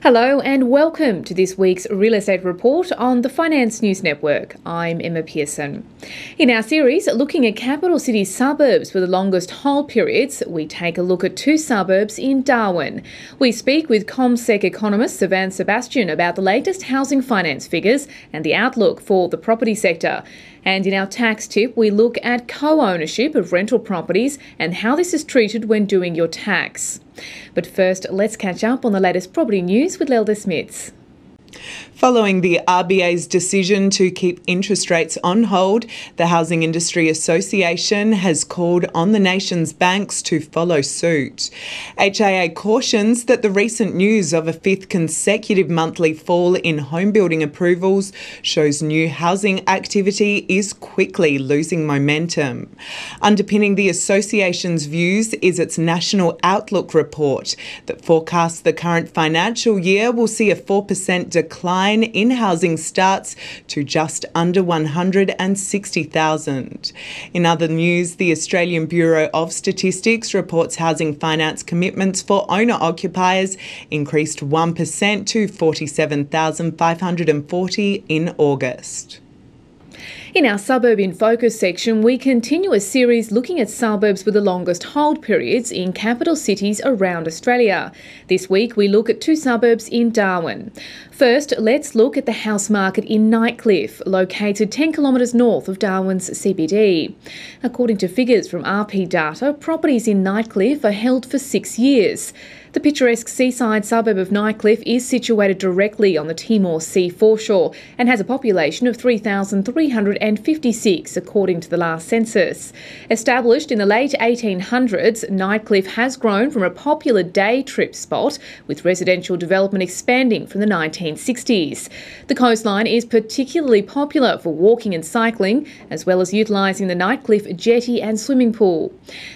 Hello and welcome to this week's Real Estate Report on the Finance News Network. I'm Emma Pearson. In our series, looking at capital city suburbs with the longest hold periods, we take a look at two suburbs in Darwin. We speak with CommSec economist Savan Sebastian about the latest housing finance figures and the outlook for the property sector. And in our tax tip, we look at co-ownership of rental properties and how this is treated when doing your tax. But first, let's catch up on the latest property news with Lelda Smits. Following the RBA's decision to keep interest rates on hold, the Housing Industry Association has called on the nation's banks to follow suit. HIA cautions that the recent news of a fifth consecutive monthly fall in home building approvals shows new housing activity is quickly losing momentum. Underpinning the association's views is its National Outlook report that forecasts the current financial year will see a 4% decline in housing starts to just under 160,000. In other news, the Australian Bureau of Statistics reports housing finance commitments for owner-occupiers increased 1% to 47,540 in August. In our Suburb in Focus section, we continue a series looking at suburbs with the longest hold periods in capital cities around Australia. This week, we look at two suburbs in Darwin. First, let's look at the house market in Nightcliff, located 10 kilometres north of Darwin's CBD. According to figures from RP data, properties in Nightcliff are held for 6 years. The picturesque seaside suburb of Nightcliff is situated directly on the Timor Sea foreshore and has a population of 3,356 according to the last census. Established in the late 1800s, Nightcliff has grown from a popular day trip spot, with residential development expanding from the 1960s. The coastline is particularly popular for walking and cycling, as well as utilising the Nightcliff jetty and swimming pool.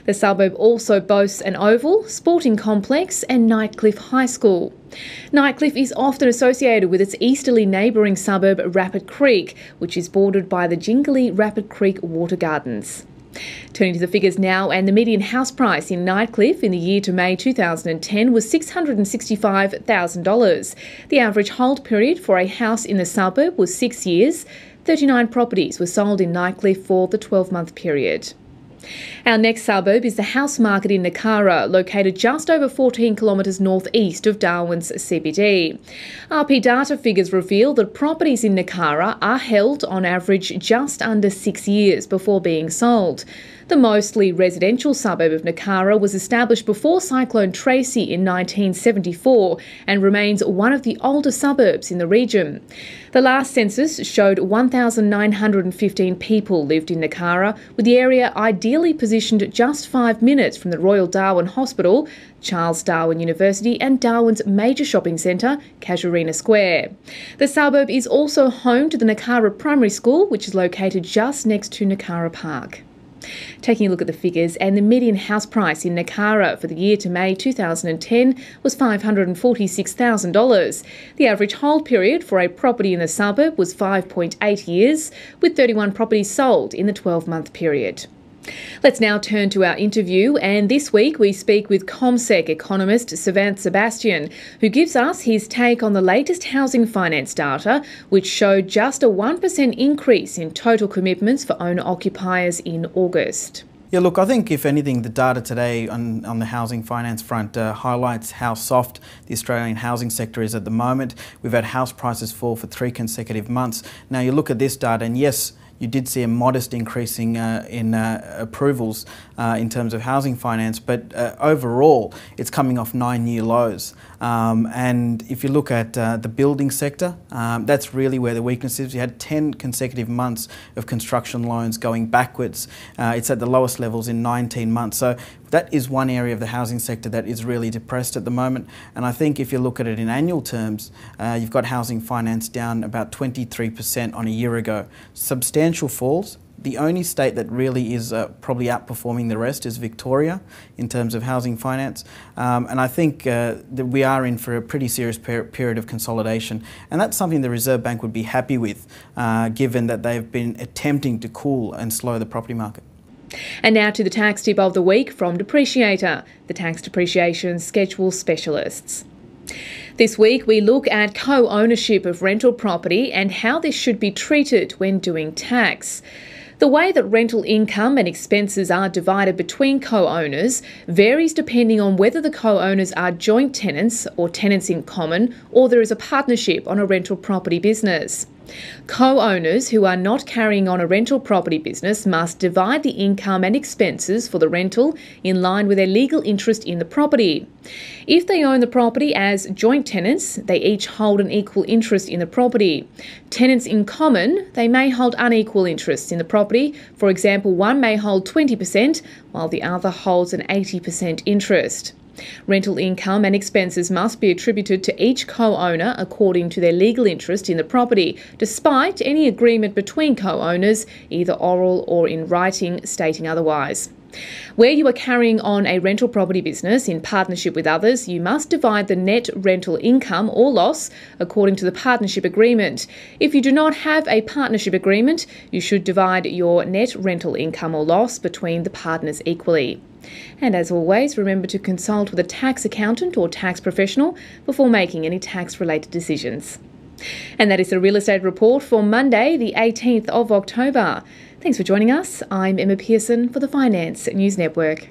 The suburb also boasts an oval, sporting complex and Nightcliff High School. Nightcliff is often associated with its easterly neighbouring suburb Rapid Creek, which is bordered by the Jingley Rapid Creek Water Gardens. Turning to the figures now, and the median house price in Nightcliff in the year to May 2010 was $665,000. The average hold period for a house in the suburb was 6 years. 39 properties were sold in Nightcliff for the 12-month period. Our next suburb is the house market in Nakara, located just over 14 kilometres northeast of Darwin's CBD. RP data figures reveal that properties in Nakara are held on average just under 6 years before being sold. The mostly residential suburb of Nakara was established before Cyclone Tracy in 1974 and remains one of the older suburbs in the region. The last census showed 1,915 people lived in Nakara, with the area ideally positioned just 5 minutes from the Royal Darwin Hospital, Charles Darwin University and Darwin's major shopping centre, Casuarina Square. The suburb is also home to the Nakara Primary School, which is located just next to Nakara Park. Taking a look at the figures, and the median house price in Nakara for the year to May 2010 was $546,000. The average hold period for a property in the suburb was 5.8 years, with 31 properties sold in the 12-month period. Let's now turn to our interview, and this week we speak with CommSec economist Savan Sebastian, who gives us his take on the latest housing finance data, which showed just a 1% increase in total commitments for owner-occupiers in August. Yeah, look, I think if anything, the data today on the housing finance front highlights how soft the Australian housing sector is at the moment. We've had house prices fall for 3 consecutive months. Now you look at this data and yes, you did see a modest increase in approvals in terms of housing finance, but overall it's coming off 9-year lows. And if you look at the building sector, that's really where the weakness is. You had 10 consecutive months of construction loans going backwards. It's at the lowest levels in 19 months. So that is one area of the housing sector that is really depressed at the moment. And I think if you look at it in annual terms, you've got housing finance down about 23% on a year ago. Substantial falls. The only state that really is probably outperforming the rest is Victoria in terms of housing finance. And I think that we are in for a pretty serious period of consolidation. And that's something the Reserve Bank would be happy with, given that they've been attempting to cool and slow the property market. And now to the tax tip of the week from Depreciator, the tax depreciation schedule specialists. This week we look at co-ownership of rental property and how this should be treated when doing tax. The way that rental income and expenses are divided between co-owners varies depending on whether the co-owners are joint tenants or tenants in common, or there is a partnership on a rental property business. Co-owners who are not carrying on a rental property business must divide the income and expenses for the rental in line with their legal interest in the property. If they own the property as joint tenants, they each hold an equal interest in the property. Tenants in common, they may hold unequal interests in the property. For example, one may hold 20% while the other holds an 80% interest. Rental income and expenses must be attributed to each co-owner according to their legal interest in the property, despite any agreement between co-owners, either oral or in writing, stating otherwise. Where you are carrying on a rental property business in partnership with others, you must divide the net rental income or loss according to the partnership agreement. If you do not have a partnership agreement, you should divide your net rental income or loss between the partners equally. And as always, remember to consult with a tax accountant or tax professional before making any tax-related decisions. And that is the Real Estate Report for Monday, the 18th of October. Thanks for joining us. I'm Emma Pearson for the Finance News Network.